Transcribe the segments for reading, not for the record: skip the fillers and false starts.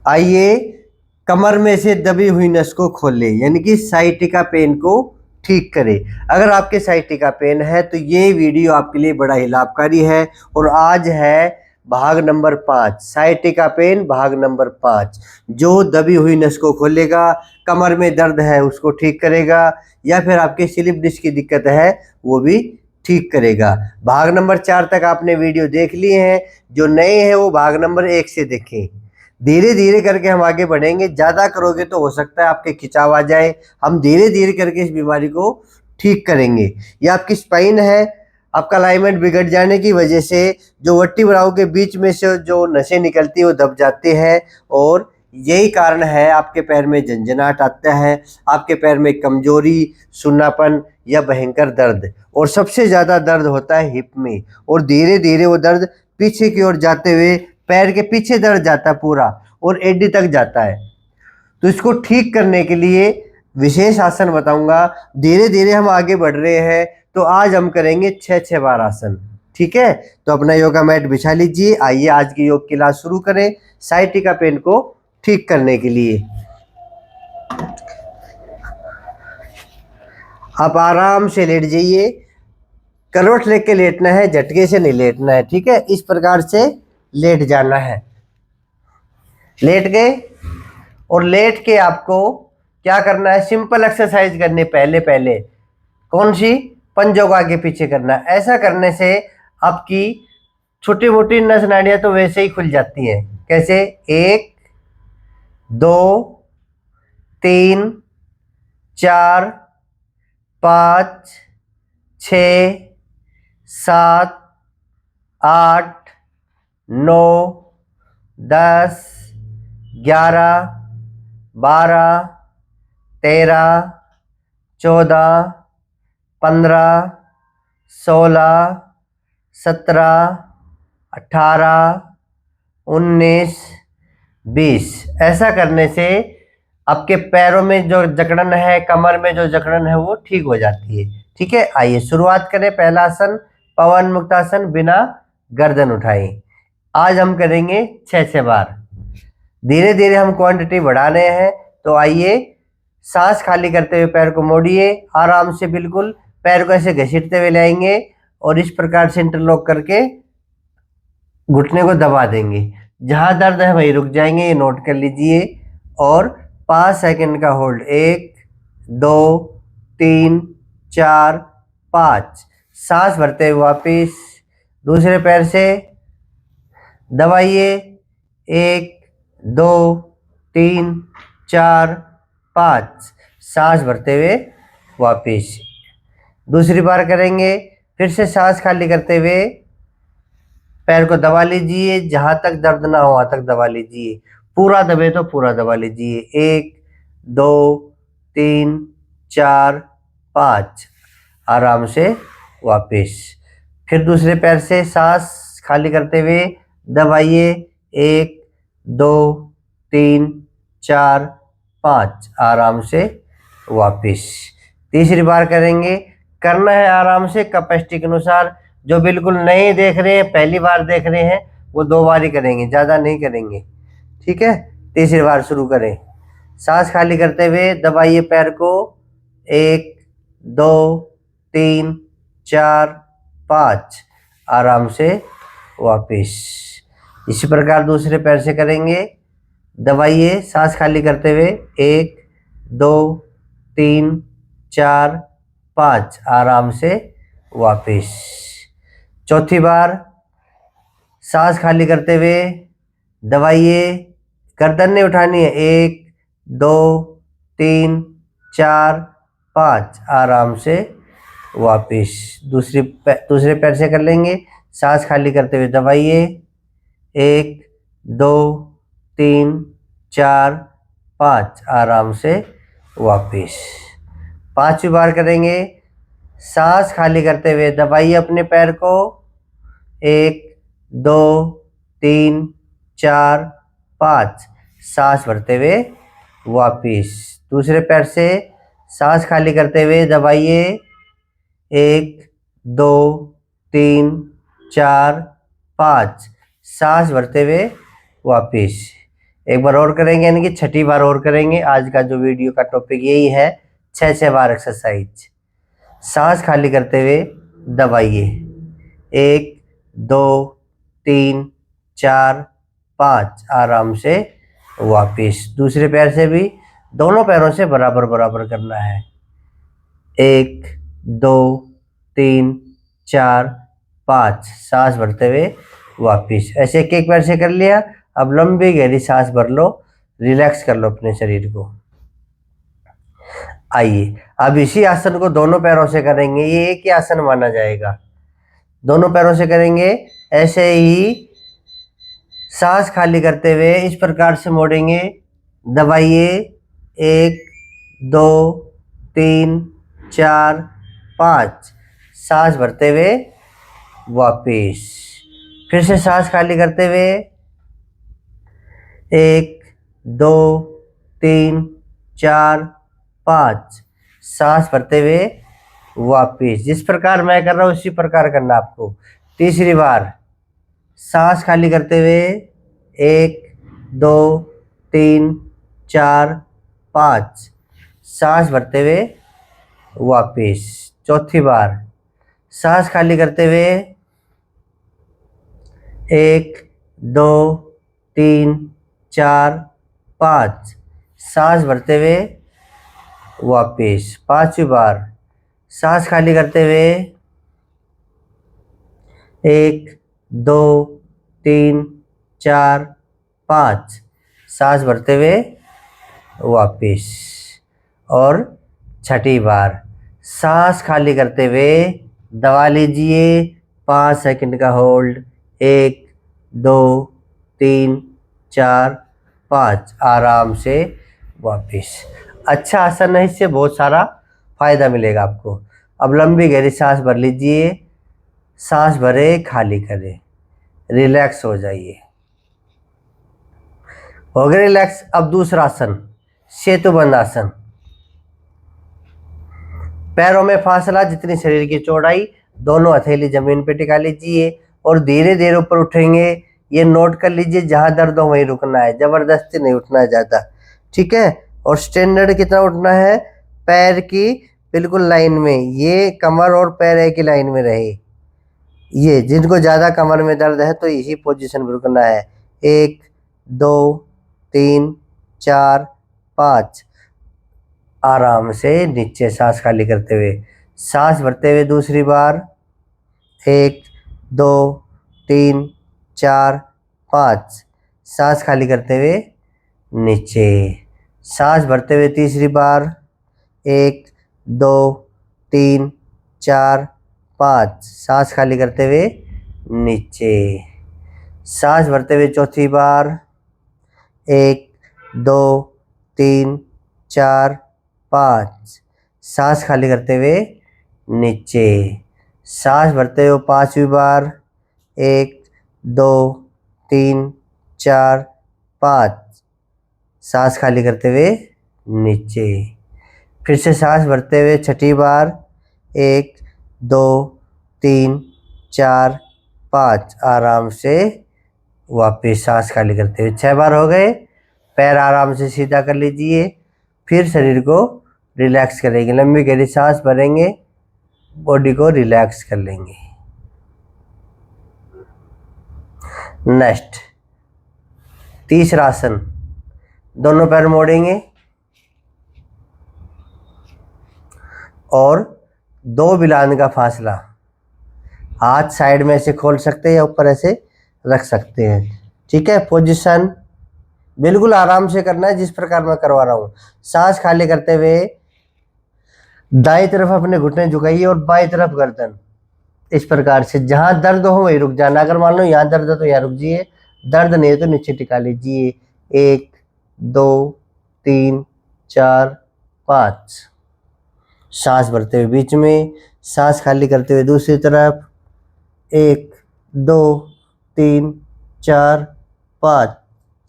आइए कमर में से दबी हुई नस को खोले, यानी कि साइटिका पेन को ठीक करे। अगर आपके साइटिका पेन है तो ये वीडियो आपके लिए बड़ा ही लाभकारी है। और आज है भाग नंबर 5, साइटिका पेन भाग नंबर 5, जो दबी हुई नस को खोलेगा, कमर में दर्द है उसको ठीक करेगा, या फिर आपके स्लिप डिस्क की दिक्कत है वो भी ठीक करेगा। भाग नंबर 4 तक आपने वीडियो देख लिए हैं, जो नए हैं वो भाग नंबर 1 से देखें। धीरे धीरे करके हम आगे बढ़ेंगे, ज़्यादा करोगे तो हो सकता है आपके खिंचाव आ जाए। हम धीरे धीरे करके इस बीमारी को ठीक करेंगे। ये आपकी स्पाइन है, आपका अलाइनमेंट बिगड़ जाने की वजह से जो वर्टिब्राओं के बीच में से जो नसें निकलती हैं वो दब जाते हैं, और यही कारण है आपके पैर में झंझनाहट आता है, आपके पैर में कमजोरी, सुन्नापन या भयंकर दर्द। और सबसे ज़्यादा दर्द होता है हिप में, और धीरे धीरे वो दर्द पीछे की ओर जाते हुए पैर के पीछे दर्द जाता है पूरा, और एडी तक जाता है। तो इसको ठीक करने के लिए विशेष आसन बताऊंगा। धीरे धीरे हम आगे बढ़ रहे हैं, तो आज हम करेंगे 6 बार आसन। ठीक है, तो अपना योगा मैट बिछा लीजिए। आइए आज की योग क्लास शुरू करें साइटिका पेन को ठीक करने के लिए। आप आराम से लेट जाइए, करवट लेके लेटना है, झटके से नहीं लेटना है। ठीक है, इस प्रकार से लेट जाना है। लेट गए, और लेट के आपको क्या करना है, सिंपल एक्सरसाइज करनी। पहले पहले कौन सी, पंजों को आगे पीछे करना। ऐसा करने से आपकी छोटी मोटी नस नाड़ियां तो वैसे ही खुल जाती हैं। कैसे, 1 2 3 4 5 6 7 8 9 10 11 12 13 14 15 16 17 18 19 20। ऐसा करने से आपके पैरों में जो जकड़न है, कमर में जो जकड़न है वो ठीक हो जाती है। ठीक है, आइए शुरुआत करें। पहला आसन पवन मुक्तासन, बिना गर्दन उठाए। आज हम करेंगे 6 बार। धीरे धीरे हम क्वांटिटी बढ़ा रहे हैं, तो आइए सांस खाली करते हुए पैर को मोड़िए आराम से। बिल्कुल पैर को ऐसे घसीटते हुए लाएंगे, और इस प्रकार से इंटरलॉक करके घुटने को दबा देंगे। जहां दर्द है वहीं रुक जाएंगे, ये नोट कर लीजिए। और 5 सेकंड का होल्ड, 1 2 3 4 5। सांस भरते हुए वापिस दूसरे पैर से दबाइए, 1 2 3 4 5। सांस भरते हुए वापिस दूसरी बार करेंगे। फिर से सांस खाली करते हुए पैर को दबा लीजिए, जहां तक दर्द ना हो वहां तक दबा लीजिए। पूरा दबे तो पूरा दबा लीजिए, 1 2 3 4 5। आराम से वापिस। फिर दूसरे पैर से सांस खाली करते हुए दबाइए, 1 2 3 4 5। आराम से वापिस। तीसरी बार करेंगे। करना है आराम से, कैपेसिटी के अनुसार। जो बिल्कुल नए देख रहे हैं, पहली बार देख रहे हैं, वो 2 बार ही करेंगे, ज़्यादा नहीं करेंगे। ठीक है, तीसरी बार शुरू करें। सांस खाली करते हुए दबाइए पैर को, 1 2 3 4 5। आराम से वापिस। इसी प्रकार दूसरे पैर से करेंगे। दबाइए सांस खाली करते हुए, 1 2 3 4 5। आराम से वापिस। चौथी बार सांस खाली करते हुए दबाइए, गर्दन नहीं उठानी है, 1 2 3 4 5। आराम से वापिस। दूसरे पैर से कर लेंगे। सांस खाली करते हुए दबाइए, 1 2 3 4 5। आराम से वापिस। पांचवी बार करेंगे। सांस खाली करते हुए दबाइए अपने पैर को, 1 2 3 4 5। सांस भरते हुए वापिस। दूसरे पैर से सांस खाली करते हुए दबाइए, 1 2 3 4 5। सांस भरते हुए वापिस। एक बार और करेंगे, यानी कि छठी बार और करेंगे। आज का जो वीडियो का टॉपिक यही है, 6 बार एक्सरसाइज। सांस खाली करते हुए दबाइए। 1 2 3 4 5। आराम से वापिस। दूसरे पैर से भी दोनों पैरों से बराबर बराबर करना है। 1 2 3 4 5। सांस भरते हुए वापिस। ऐसे एक एक पैर से कर लिया। अब लंबी गहरी सांस भर लो, रिलैक्स कर लो अपने शरीर को। आइए अब इसी आसन को दोनों पैरों से करेंगे। ये एक ही आसन माना जाएगा। दोनों पैरों से करेंगे। ऐसे ही सांस खाली करते हुए इस प्रकार से मोड़ेंगे। दबाइए। 1 2 3 4 5। सांस भरते हुए वापिस। फिर से सांस खाली करते हुए 1 2 3 4 5। सांस भरते हुए वापिस। जिस प्रकार मैं कर रहा हूँ उसी प्रकार करना आपको। तीसरी बार सांस खाली करते हुए 1 2 3 4 5। सांस भरते हुए वापिस। चौथी बार सांस खाली करते हुए 1 2 3 4 5। सांस भरते हुए वापिस। पांचवी बार सांस खाली करते हुए 1 2 3 4 5। सांस भरते हुए वापिस। और छठी बार सांस खाली करते हुए दबा लीजिए। 5 सेकंड का होल्ड। 1 2 3 4 5। आराम से वापिस। अच्छा आसन है, इससे बहुत सारा फायदा मिलेगा आपको। अब लंबी गहरी सांस भर लीजिए। सांस भरे, खाली करें, रिलैक्स हो जाइए। हो गए रिलैक्स। अब दूसरा आसन, सेतुबंध आसन। पैरों में फासला जितनी शरीर की चौड़ाई, दोनों हथेली जमीन पे टिका लीजिए और धीरे धीरे ऊपर उठेंगे। ये नोट कर लीजिए, जहां दर्द हो वहीं रुकना है, जबरदस्ती नहीं उठना है ज्यादा, ठीक है। और स्टैंडर्ड कितना उठना है, पैर की बिल्कुल लाइन में, ये कमर और पैर एक ही लाइन में रहे। ये जिनको ज्यादा कमर में दर्द है तो इसी पोजीशन में रुकना है। 1 2 3 4 5। आराम से नीचे सांस खाली करते हुए। सांस भरते हुए दूसरी बार 1 2 3 4 5। सांस खाली करते हुए नीचे। सांस भरते हुए तीसरी बार 1 2 3 4 5। सांस खाली करते हुए नीचे। सांस भरते हुए चौथी बार 1 2 3 4 5। सांस खाली करते हुए नीचे। सांस भरते हुए पांचवी बार 1 2 3 4 5। सांस खाली करते हुए नीचे। फिर से सांस भरते हुए छठी बार 1 2 3 4 5। आराम से वापिस सांस खाली करते हुए। 6 बार हो गए। पैर आराम से सीधा कर लीजिए। फिर शरीर को रिलैक्स करेंगे। लंबी गहरी सांस भरेंगे, बॉडी को रिलैक्स कर लेंगे। नेक्स्ट तीसरा आसन, दोनों पैर मोड़ेंगे और 2 बिलान का फासला। हाथ साइड में ऐसे खोल सकते हैं या ऊपर ऐसे रख सकते हैं, ठीक है। पोजीशन बिल्कुल आराम से करना है, जिस प्रकार मैं करवा रहा हूँ। सांस खाली करते हुए दाएं तरफ अपने घुटने झुकाइए और बाएं तरफ गर्दन। इस प्रकार से जहां दर्द हो वहीं रुक जाना। अगर मान लो यहाँ दर्द है तो यहाँ रुक जाइए, दर्द नहीं है तो नीचे टिका लीजिए। 1 2 3 4 5। सांस भरते हुए बीच में, सांस खाली करते हुए दूसरी तरफ। 1 2 3 4 5।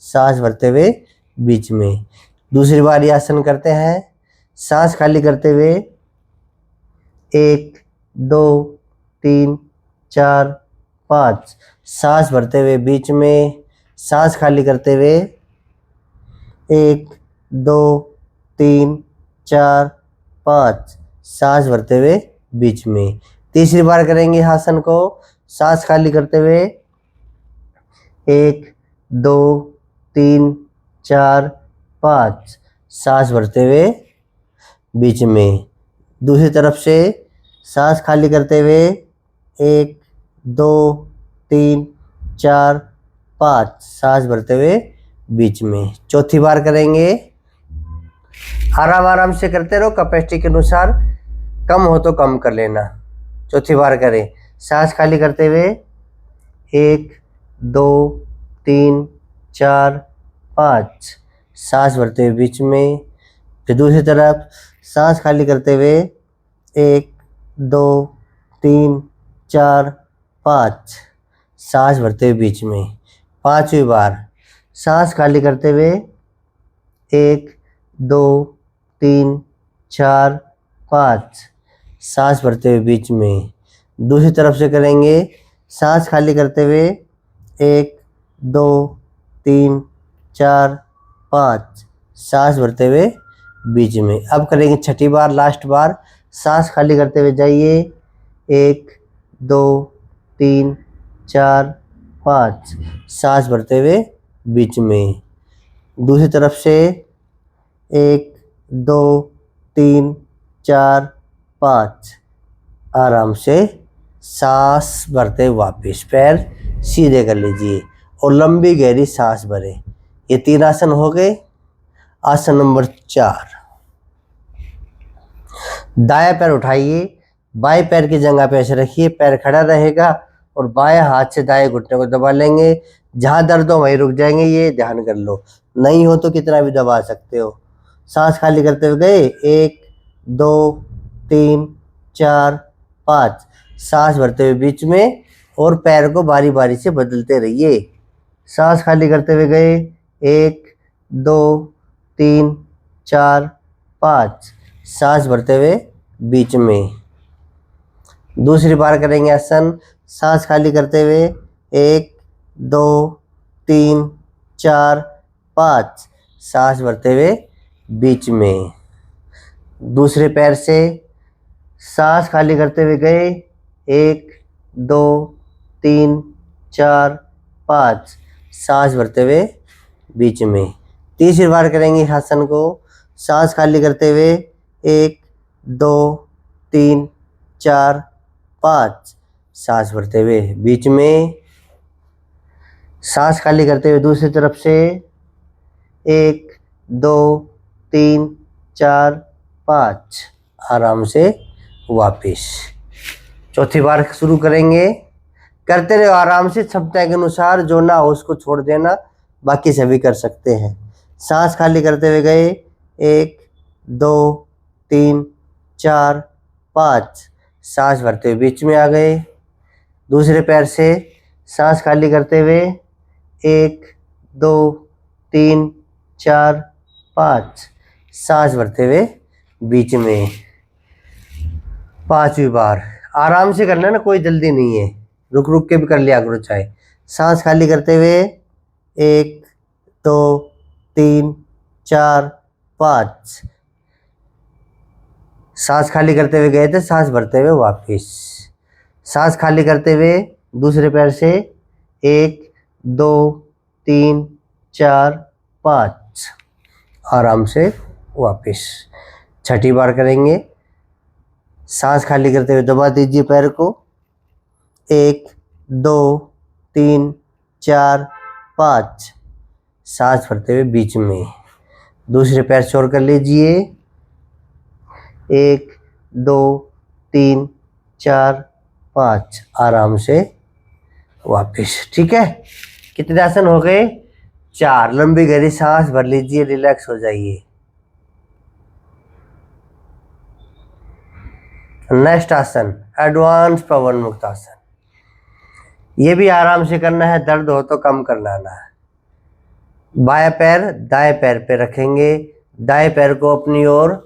सांस भरते हुए बीच में। दूसरी बार ये आसन करते हैं। सांस खाली करते हुए 1 2 3 4 5। सांस भरते हुए बीच में, सांस खाली करते हुए 1 2 3 4 5 सांस भरते हुए बीच में। तीसरी बार करेंगे आसन को, सांस खाली करते हुए 1 2 3 4 5 सांस भरते हुए बीच में। दूसरी तरफ से सांस खाली करते हुए 1 2 3 4 5 सांस भरते हुए बीच में। चौथी बार करेंगे, आराम आराम से करते रहो, कैपेसिटी के अनुसार, कम हो तो कम कर लेना। चौथी बार करें, सांस खाली करते हुए 1 2 3 4 5 सांस भरते हुए बीच में। फिर दूसरी तरफ सांस खाली करते हुए 1 2 3 4 5 सांस भरते हुए बीच में। पांचवी बार सांस खाली करते हुए 1 2 3 4 5 सांस भरते हुए बीच में। दूसरी तरफ से करेंगे, सांस खाली करते हुए 1 2 3 4 5 सांस भरते हुए बीच में। अब करेंगे छठी बार, लास्ट बार, सांस खाली करते हुए जाइए 1 2 3 4 5 सांस भरते हुए बीच में। दूसरी तरफ से 1 2 3 4 5 आराम से सांस भरते वापस पैर सीधे कर लीजिए और लंबी गहरी सांस भरें। ये 3 आसन हो गए। आसन नंबर 4, दायां पैर उठाइए, बाएं पैर की जगह पे ऐसे रखिए, पैर खड़ा रहेगा और बाएं हाथ से दाएं घुटने को दबा लेंगे। जहां दर्द हो वहीं रुक जाएंगे, ये ध्यान कर लो। नहीं हो तो कितना भी दबा सकते हो। सांस खाली करते हुए गए 1 2 3 4 5 सांस भरते हुए बीच में और पैर को बारी बारी से बदलते रहिए। सांस खाली करते हुए गए 1 2 3 4 5 सांस भरते हुए बीच में। दूसरी बार करेंगे आसन, सांस खाली करते हुए 1 2 3 4 5 सांस भरते हुए बीच में। दूसरे पैर से सांस खाली करते हुए गए 1 2 3 4 5 सांस भरते हुए बीच में। तीसरी बार करेंगे आसन को, सांस खाली करते हुए 1 2 3 4 5 सांस भरते हुए बीच में। सांस खाली करते हुए दूसरी तरफ से 1 2 3 4 5 आराम से वापिस। चौथी बार शुरू करेंगे, करते रहो आराम से, क्षमता के अनुसार, जो ना हो उसको छोड़ देना, बाकी सभी कर सकते हैं। सांस खाली करते हुए गए 1 2 3 4 5 सांस भरते हुए बीच में आ गए। दूसरे पैर से सांस खाली करते हुए 1 2 3 4 5 सांस भरते हुए बीच में। पांचवी बार आराम से करना ना, कोई जल्दी नहीं है, रुक रुक के भी कर लिया करो चाहे। सांस खाली करते हुए 1 2 3 4 5 सांस खाली करते हुए गए थे, सांस भरते हुए वापस। सांस खाली करते हुए दूसरे पैर से 1 2 3 4 5 आराम से वापस। छठी बार करेंगे, सांस खाली करते हुए दबा दीजिए पैर को 1 2 3 4 5 सांस भरते हुए बीच में। दूसरे पैर छोड़ कर लीजिए 1 2 3 4 5 आराम से वापस। ठीक है, कितने आसन हो गए? 4। लंबी गहरी सांस भर लीजिए, रिलैक्स हो जाइए। नेक्स्ट आसन एडवांस पवन मुक्त आसन। ये भी आराम से करना है, दर्द हो तो कम करना है। बायां पैर दाएं पैर पे रखेंगे, दाएं पैर को अपनी ओर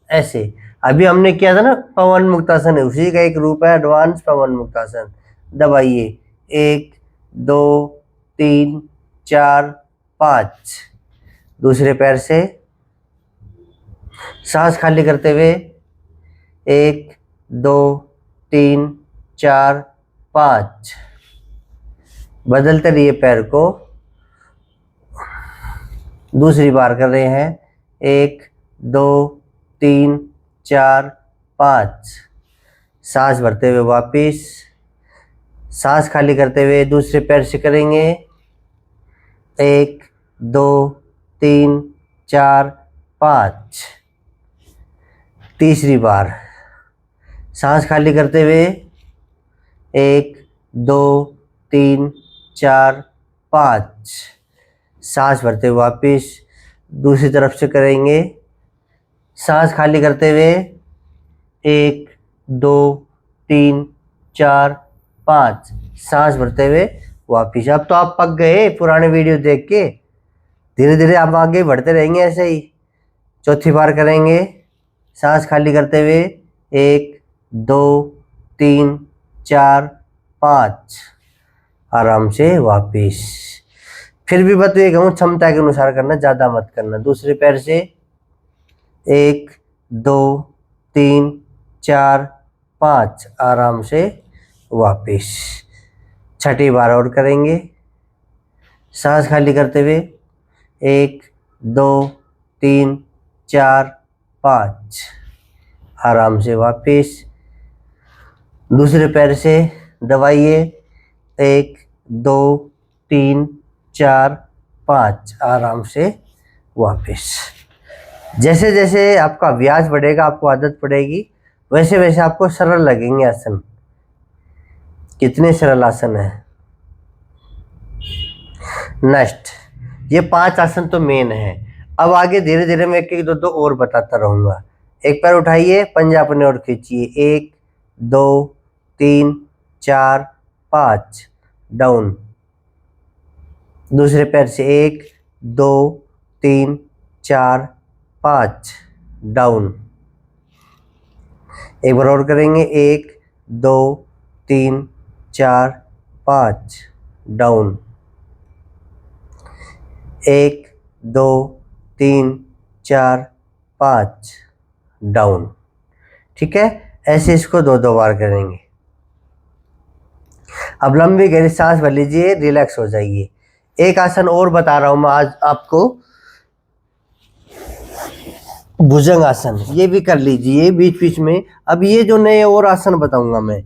ऐसे। अभी हमने किया था ना पवन मुक्त आसन, है उसी का एक रूप है एडवांस पवन मुक्त आसन। दबाइए 1 2 3 4 5 दूसरे पैर से सांस खाली करते हुए 1 2 3 4 5। बदलते रहिए पैर को। दूसरी बार कर रहे हैं 1 2 3 4 5। सांस भरते हुए वापिस, सांस खाली करते हुए दूसरे पैर से करेंगे 1 2 3 4 5। तीसरी बार सांस खाली करते हुए 1 2 3 4 5। सांस भरते हुए वापिस दूसरी तरफ से करेंगे, सांस खाली करते हुए 1 2 3 4 5। सांस भरते हुए वापिस। अब तो आप पक गए पुराने वीडियो देख के, धीरे धीरे आप आगे बढ़ते रहेंगे ऐसे ही। चौथी बार करेंगे, सांस खाली करते हुए 1 2 3 4 5। आराम से वापिस। फिर भी बताइए कहूँ क्षमता के अनुसार करना, ज़्यादा मत करना। दूसरे पैर से 1 2 3 4 5। आराम से वापिस। छठी बार और करेंगे, सांस खाली करते हुए 1 2 3 4 5। आराम से वापिस। दूसरे पैर से दबाइए 1 2 3 4 5। आराम से वापिस। जैसे जैसे आपका अभ्यास बढ़ेगा, आपको आदत पड़ेगी, वैसे वैसे आपको सरल लगेंगे आसन। कितने सरल आसन है। नेक्स्ट, ये 5 आसन तो मेन है। अब आगे धीरे धीरे मैं एक एक दो दो और बताता रहूँगा। एक पैर उठाइए, पंजा अपने ओर खींचिए, 1 2 3 4 5। डाउन। दूसरे पैर से 1 2 3 4 5। डाउन। एक बार और करेंगे, 1 2 3 4 5। डाउन। 1 2 3 4 5। डाउन। ठीक है, ऐसे इसको 2 बार करेंगे। अब लंबी गहरी सांस भर लीजिए, रिलैक्स हो जाइए। एक आसन और बता रहा हूं मैं आज आपको, भुजंग आसन। ये भी कर लीजिए बीच बीच में। अब ये जो नए और आसन बताऊंगा मैं,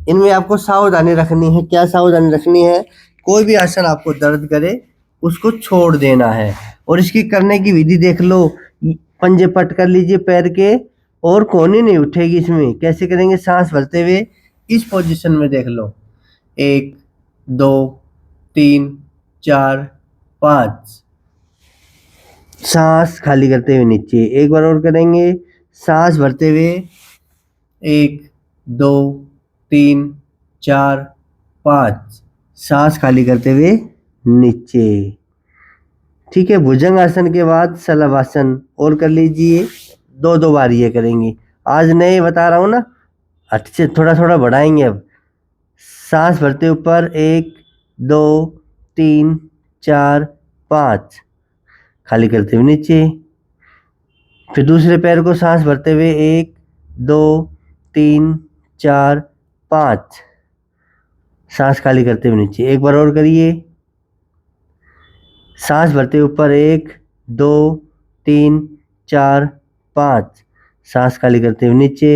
इनमें आपको सावधानी रखनी है। क्या सावधानी रखनी है? कोई भी आसन आपको दर्द करे उसको छोड़ देना है। और इसकी करने की विधि देख लो, पंजे पट कर लीजिए पैर के, और कोहनी नहीं उठेगी इसमें। कैसे करेंगे? सांस भरते हुए इस पोजीशन में देख लो, 1 2 3 4 5। सांस खाली करते हुए नीचे। एक बार और करेंगे, सांस भरते हुए 1 2 3 4 5। सांस खाली करते हुए नीचे। ठीक है, भुजंग आसन के बाद शलभासन और कर लीजिए। 2 बार ये करेंगे। आज नए बता रहा हूँ ना, अच्छे थोड़ा थोड़ा बढ़ाएंगे। अब सांस भरते ऊपर 1 2 3 4 5। खाली करते हुए नीचे। फिर दूसरे पैर को सांस भरते हुए 1 2 3 4 5। सांस खाली करते हुए नीचे। एक बार और करिए, सांस भरते ऊपर 1 2 3 4 5। सांस खाली करते हुए नीचे।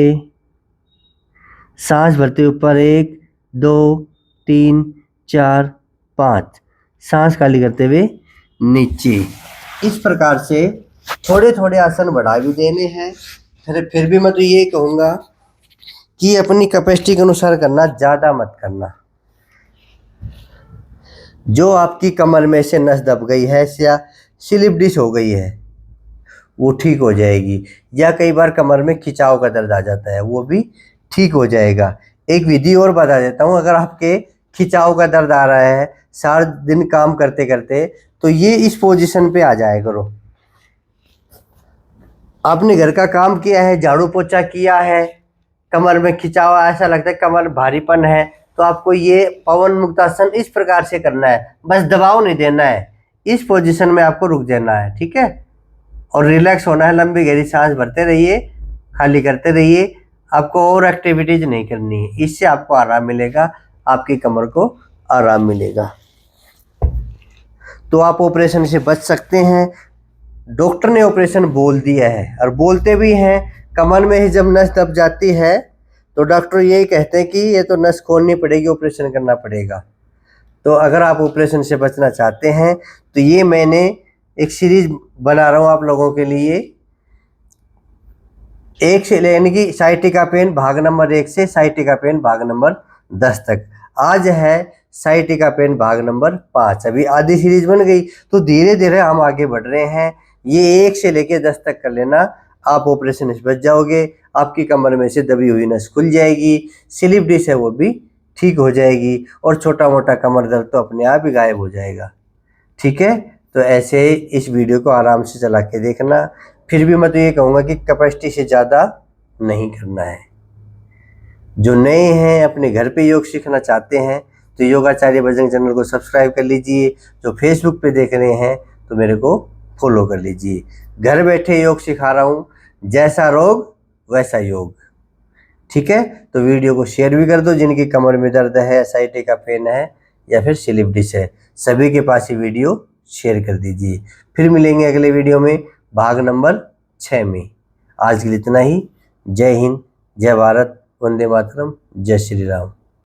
सांस भरते ऊपर 1 2 3 4 5। सांस खाली करते हुए नीचे। इस प्रकार से थोड़े थोड़े आसन बढ़ा भी देने हैं। फिर भी मैं तो ये कहूँगा कि अपनी कैपेसिटी के अनुसार करना, ज़्यादा मत करना। जो आपकी कमर में से नस दब गई है या स्लिप डिस्क हो गई है वो ठीक हो जाएगी, या कई बार कमर में खिंचाव का दर्द आ जाता है वो भी ठीक हो जाएगा। एक विधि और बता देता हूँ, अगर आपके खिंचाव का दर्द आ रहा है सारा दिन काम करते करते, तो ये इस पोजीशन पे आ जाया करो। आपने घर का काम किया है, झाड़ू पोछा किया है, कमर में खिंचाव, ऐसा लगता है कमर भारीपन है, तो आपको ये पवन मुक्तासन इस प्रकार से करना है। बस दबाव नहीं देना है, इस पोजीशन में आपको रुक जाना है, ठीक है, और रिलैक्स होना है। लंबी गहरी सांस भरते रहिए, खाली करते रहिए, आपको और एक्टिविटीज नहीं करनी है। इससे आपको आराम मिलेगा, आपकी कमर को आराम मिलेगा, तो आप ऑपरेशन से बच सकते हैं। डॉक्टर ने ऑपरेशन बोल दिया है और बोलते भी हैं, कमर में ही जब नस दब जाती है तो डॉक्टर यही कहते हैं कि ये तो नस खोलनी पड़ेगी, ऑपरेशन करना पड़ेगा। तो अगर आप ऑपरेशन से बचना चाहते हैं तो ये मैंने एक सीरीज बना रहा हूँ आप लोगों के लिए, एक से यानी कि साइटिका पेन भाग नंबर 1 से साइटिका पेन भाग नंबर 10 तक। आज है साइटिका पेन भाग नंबर 5। अभी आधी सीरीज बन गई, तो धीरे धीरे हम आगे बढ़ रहे हैं। ये 1 से लेके 10 तक कर लेना, आप ऑपरेशन से बच जाओगे। आपकी कमर में से दबी हुई नस खुल जाएगी, स्लिप डिस्क है वो भी ठीक हो जाएगी, और छोटा मोटा कमर दर्द तो अपने आप ही गायब हो जाएगा, ठीक है। तो ऐसे इस वीडियो को आराम से चला के देखना। फिर भी मैं तो ये कहूँगा कि कैपेसिटी से ज़्यादा नहीं करना है। जो नए हैं, अपने घर पे योग सीखना चाहते हैं, तो योगाचार्य बजरंग चैनल को सब्सक्राइब कर लीजिए। जो फेसबुक पे देख रहे हैं तो मेरे को फॉलो कर लीजिए। घर बैठे योग सिखा रहा हूँ, जैसा रोग वैसा योग, ठीक है। तो वीडियो को शेयर भी कर दो, जिनकी कमर में दर्द है, साइटिका पेन है या फिर स्लिप डिस्क है, सभी के पास ये वीडियो शेयर कर दीजिए। फिर मिलेंगे अगले वीडियो में भाग नंबर 6 में। आज के लिए इतना ही। जय हिंद, जय भारत, वंदे मातरम, जय श्री राम।